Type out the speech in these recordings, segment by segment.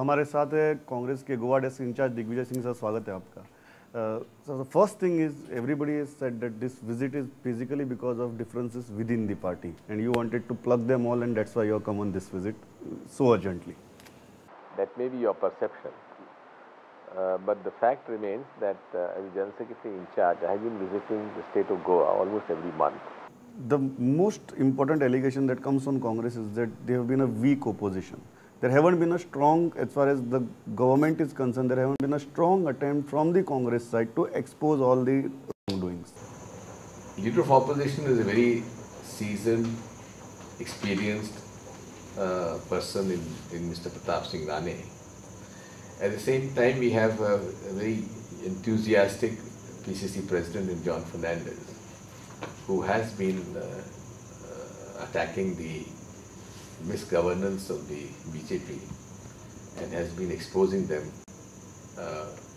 हमारे साथ है कांग्रेस के Goa desk in charge Digvijaya Singh sir, स्वागत है आपका। So the first thing is everybody has said that this visit is basically because of differences within the party and you wanted to plug them all and that's why you have come on this visit so urgently. That may be your perception, but the fact remains that as General Secretary in charge, I have been visiting the state of Goa almost every month. The most important allegation that comes on Congress is that they have been a weak opposition. There haven't been a strong, as far as the government is concerned, there haven't been a strong attempt from the Congress side to expose all the wrongdoings. Leader of opposition is a very seasoned, experienced person in Mr. Pratap Singh Rane. At the same time, we have a very enthusiastic PCC president in John Fernandez, who has been attacking the misgovernance of the BJP and has been exposing them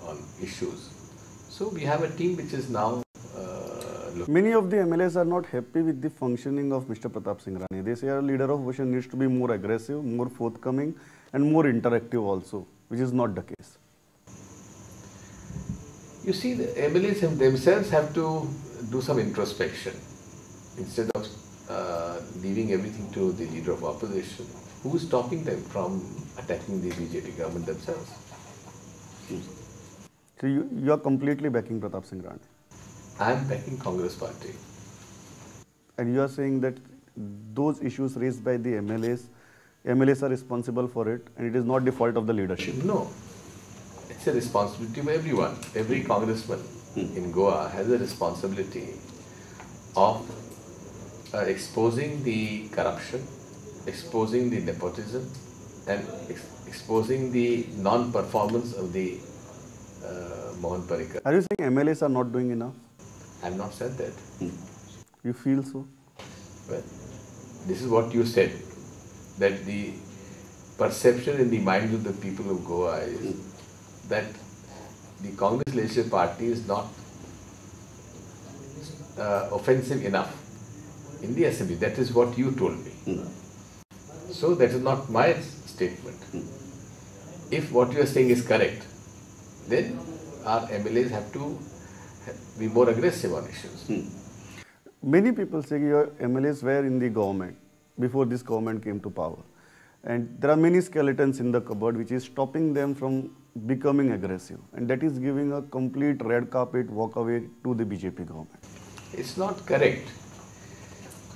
on issues. So we have a team which is now Many of the MLAs are not happy with the functioning of Mr. Pratap Singh Rane. They say our leader of opposition needs to be more aggressive, more forthcoming and more interactive also, which is not the case. You see, the MLAs themselves have to do some introspection. Instead of leaving everything to the leader of opposition, who is stopping them from attacking the BJP government themselves? So you are completely backing Pratap Singh Rane. I am backing Congress party. And you are saying that those issues raised by the MLAs are responsible for it and it is not the fault of the leadership. No, it's a responsibility of everyone. Every congressman in Goa has a responsibility of exposing the corruption, exposing the nepotism and exposing the non-performance of the Mohan Parikar. Are you saying MLAs are not doing enough? I have not said that. You feel so? Well, this is what you said, that the perception in the minds of the people of Goa is that the Congress leadership party is not offensive enough in the assembly. That is what you told me. So that is not my statement. If what you are saying is correct, then our MLAs have to be more aggressive on issues. Many people say your MLAs were in the government before this government came to power. And there are many skeletons in the cupboard which is stopping them from becoming aggressive. And that is giving a complete red carpet walk away to the BJP government. It's not correct.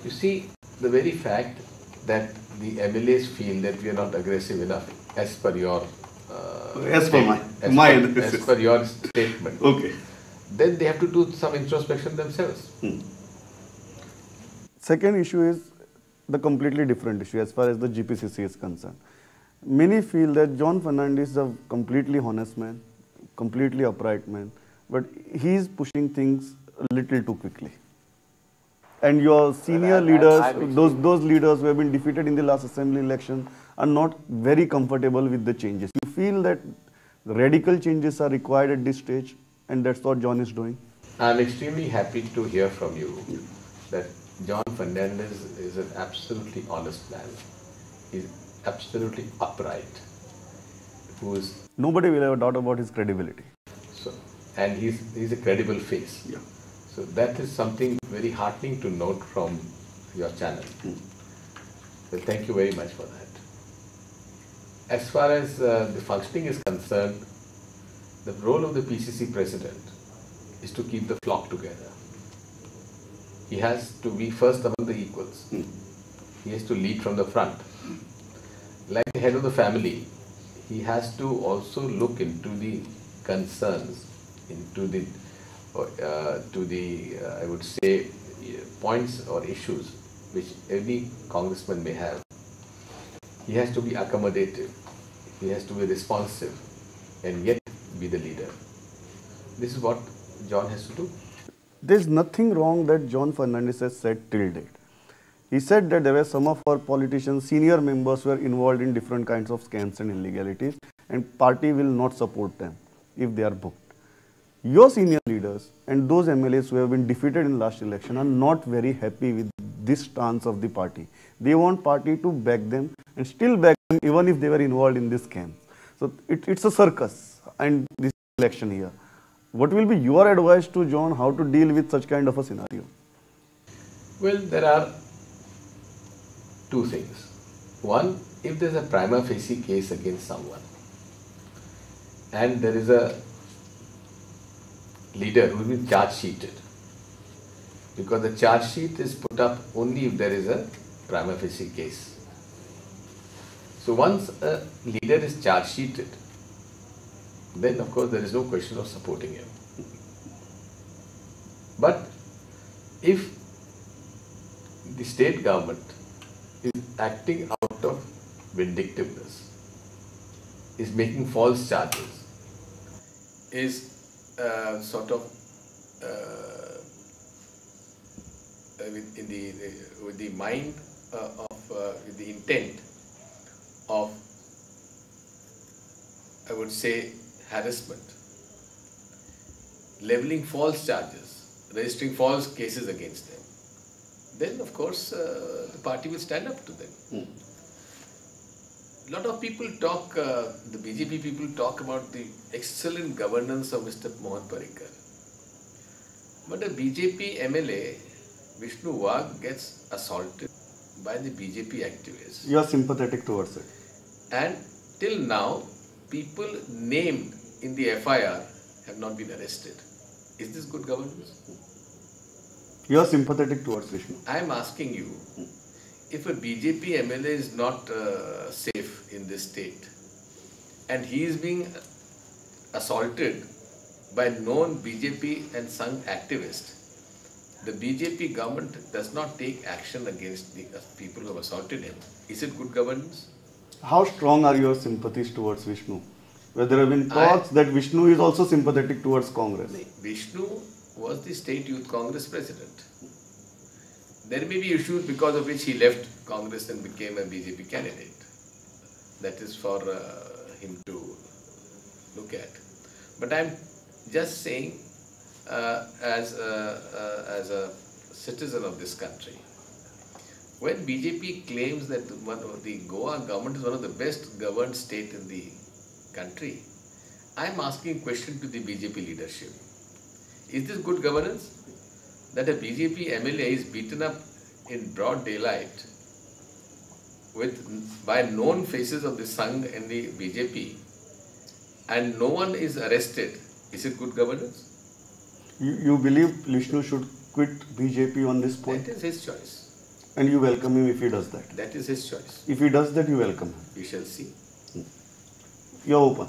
You see, the very fact that the MLAs feel that we are not aggressive enough, as per your as per your statement. Okay. Then they have to do some introspection themselves. Second issue is the completely different issue as far as the GPCC is concerned. Many feel that John Fernandez is a completely honest man, completely upright man, but he is pushing things a little too quickly. And your senior leaders, those leaders who have been defeated in the last assembly election are not very comfortable with the changes. You feel that radical changes are required at this stage and that's what John is doing? I am extremely happy to hear from you that John Fernandez is an absolutely honest man. He's absolutely upright. Nobody will have a doubt about his credibility. So, and he's a credible face. Yeah. So that is something very heartening to note from your channel. Well, thank you very much for that. As far as the functioning is concerned, the role of the PCC president is to keep the flock together. He has to be first among the equals. He has to lead from the front. Like the head of the family, he has to also look into the concerns, into the I would say, points or issues which every congressman may have. He has to be accommodative. He has to be responsive and yet be the leader. This is what John has to do. There's nothing wrong that John Fernandez has said till date. He said that there were some of our politicians, senior members were involved in different kinds of scams and illegalities and party will not support them if they are booked. Your senior leaders and those MLAs who have been defeated in last election are not very happy with this stance of the party. They want party to back them and still back them even if they were involved in this scam. So it's a circus, and this election here. What will be your advice to John how to deal with such kind of a scenario? Well, there are two things. One, if there's a prima facie case against someone and there is a leader who will be charge sheeted, because the charge sheet is put up only if there is a prima facie case. So once a leader is charge sheeted, then of course there is no question of supporting him. But if the state government is acting out of vindictiveness, is making false charges, is with the mind with the intent of, I would say, harassment, leveling false charges, registering false cases against them, then of course the party will stand up to them. A lot of people talk, the BJP people talk about the excellent governance of Mr. Mohan Parikar. But a BJP MLA, Vishnu Wagh, gets assaulted by the BJP activists. You are sympathetic towards it. And till now, people named in the FIR have not been arrested. Is this good governance? You are sympathetic towards Vishnu. I am asking you, if a BJP MLA is not safe in this state and he is being assaulted by known BJP and Sangh activists, the BJP government does not take action against the people who have assaulted him. Is it good governance? How strong are your sympathies towards Vishnu? Where there have been talks that Vishnu is also sympathetic towards Congress. Vishnu was the State Youth Congress president. There may be issues because of which he left Congress and became a BJP candidate. That is for him to look at. But I am just saying, as a citizen of this country, when BJP claims that the Goa government is one of the best governed state in the country, I am asking a question to the BJP leadership. Is this good governance? That a BJP MLA is beaten up in broad daylight by known faces of the Sangh and the BJP and no one is arrested. Is it good governance? You believe Vishnu should quit BJP on this point? That is his choice. And you welcome him if he does that? That is his choice. If he does that, you welcome him? We shall see. You are open?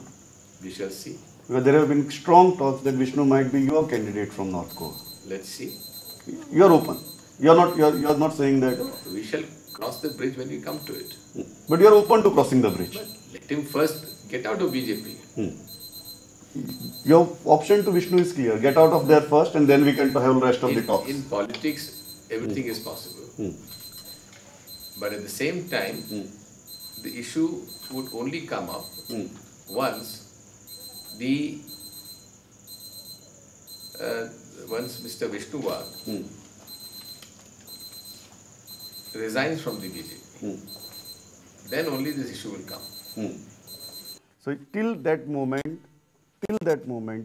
We shall see. Because there have been strong talks that Vishnu might be your candidate from North Goa. Let's see. You are open? You are not saying that? No, we shall cross the bridge when we come to it. But you are open to crossing the bridge? But let him first get out of BJP. Your option to Vishnu is clear. Get out of there first and then we can have the rest of the talks. In politics, everything is possible. But at the same time, the issue would only come up once Mr. Vishnu Wagh resigns from the BJP. Then only this issue will come. So till that moment,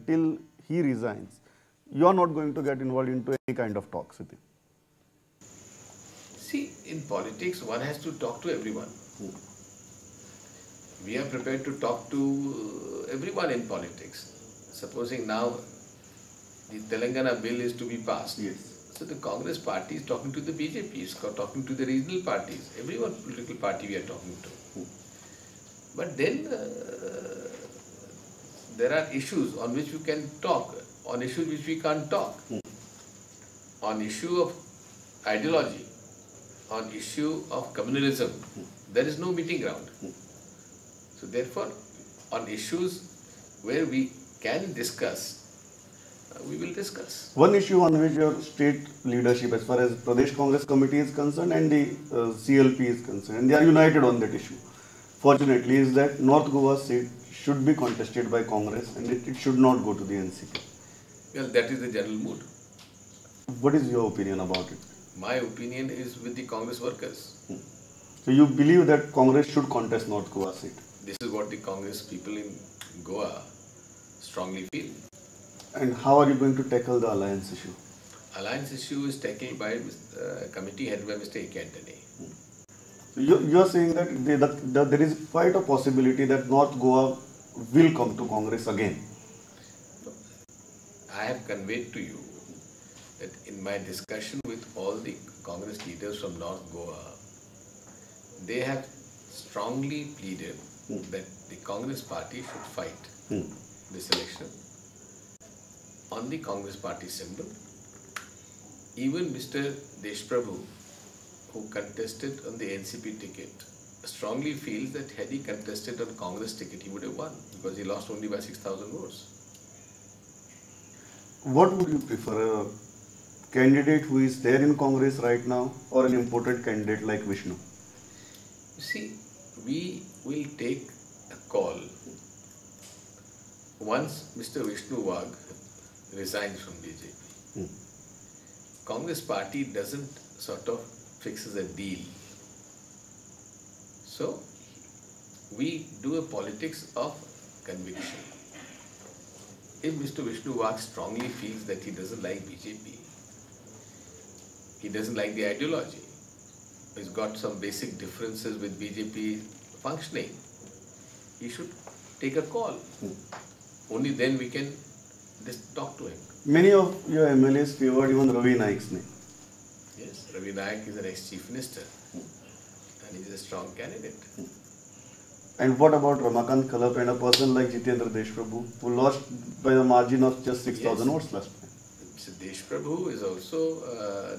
till he resigns, you are not going to get involved into any kind of talks with him. See, in politics, one has to talk to everyone. We are prepared to talk to everyone in politics. Supposing now the Telangana bill is to be passed. Yes. So the Congress party is talking to the BJP, is talking to the regional parties, every one political party we are talking to. But then there are issues on which we can talk, on issues which we can't talk. On issue of ideology, on issue of communalism, there is no meeting ground. So therefore, on issues where we can discuss, we will discuss. One issue on which your state leadership, as far as Pradesh Congress Committee is concerned and the CLP is concerned, and they are united on that issue, fortunately, is that North Goa seat should be contested by Congress and it should not go to the NCP. Well, that is the general mood. What is your opinion about it? My opinion is with the Congress workers. So you believe that Congress should contest North Goa seat? this is what the Congress people in Goa strongly feel. And how are you going to tackle the alliance issue? Alliance issue is tackled by a committee headed by Mr. A.K. Antony. So you are saying that there is quite a possibility that North Goa will come to Congress again. I have conveyed to you that in my discussion with all the Congress leaders from North Goa, they have strongly pleaded that the Congress party should fight this election on the Congress party symbol. Even Mr. Deshprabhu, who contested on the NCP ticket, strongly feels that had he contested on Congress ticket, he would have won because he lost only by 6,000 votes. What would you prefer, a candidate who is there in Congress right now or an important candidate like Vishnu? You see, we will take a call once Mr. Vishnu Wag resigns from BJP. Congress party doesn't sort of fixes a deal. So, we do a politics of conviction. If Mr. Vishnu Wag strongly feels that he doesn't like BJP, he doesn't like the ideology, he's got some basic differences with BJP functioning, he should take a call. Only then we can just talk to him. Many of your MLAs favored even Ravi Naik's name. Yes, Ravi Naik is an ex-chief minister and he's a strong candidate. And what about Ramakant Khalap and a person like Jitendra Deshprabhu, who lost by a margin of just 6,000 votes last time? Mr. Deshprabhu is also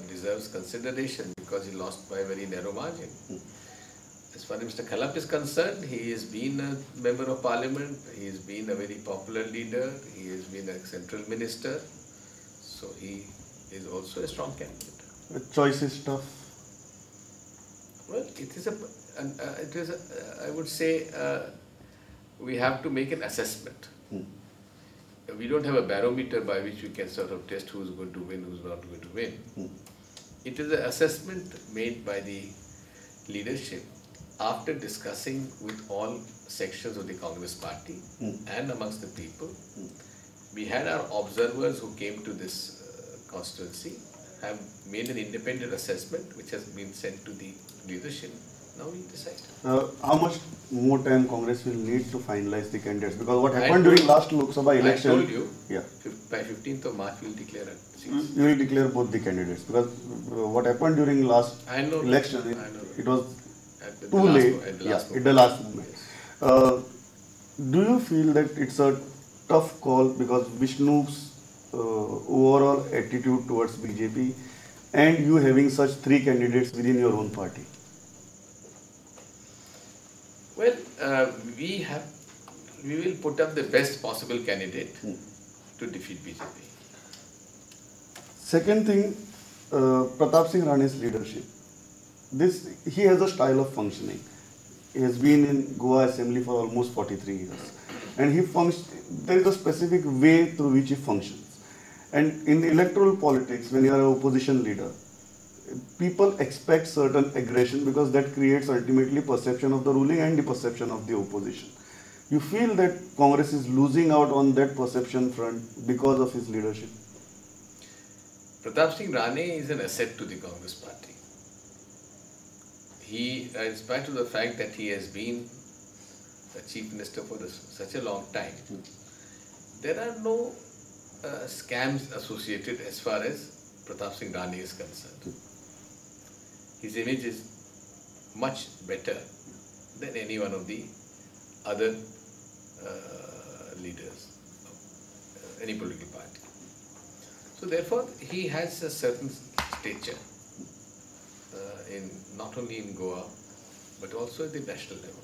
deserves consideration because he lost by a very narrow margin. As far as Mr. Khalap is concerned, he has been a member of parliament, he has been a very popular leader, he has been a central minister, so he is also a strong candidate. The choice is tough. Well, I would say, we have to make an assessment. We don't have a barometer by which we can sort of test who's going to win, who's not going to win. It is an assessment made by the leadership after discussing with all sections of the Congress party and amongst the people. We had our observers who came to this constituency, have made an independent assessment which has been sent to the leadership. Now we'll decide. How much more time Congress will need to finalize the candidates? Because what happened during last Lok Sabha election... I told you, yeah. By 15th of March we'll declare it. You will declare both the candidates. Because what happened during last election, it was too late at the last moment. Yes. Do you feel that it's a tough call because Vishnu's overall attitude towards BJP and you having such three candidates within your own party? Well, we will put up the best possible candidate to defeat BJP. Second thing, Pratap Singh Rane's leadership. He has a style of functioning. He has been in Goa Assembly for almost 43 years. And there is a specific way through which he functions. And in the electoral politics, when you are an opposition leader, people expect certain aggression because that creates ultimately perception of the ruling and the perception of the opposition. You feel that Congress is losing out on that perception front because of his leadership? Pratap Singh Rane is an asset to the Congress party. He, in spite of the fact that he has been a chief minister for such a long time, there are no scams associated as far as Pratap Singh Rane is concerned. His image is much better than any one of the other leaders of any political party. So therefore, he has a certain stature not only in Goa, but also at the national level.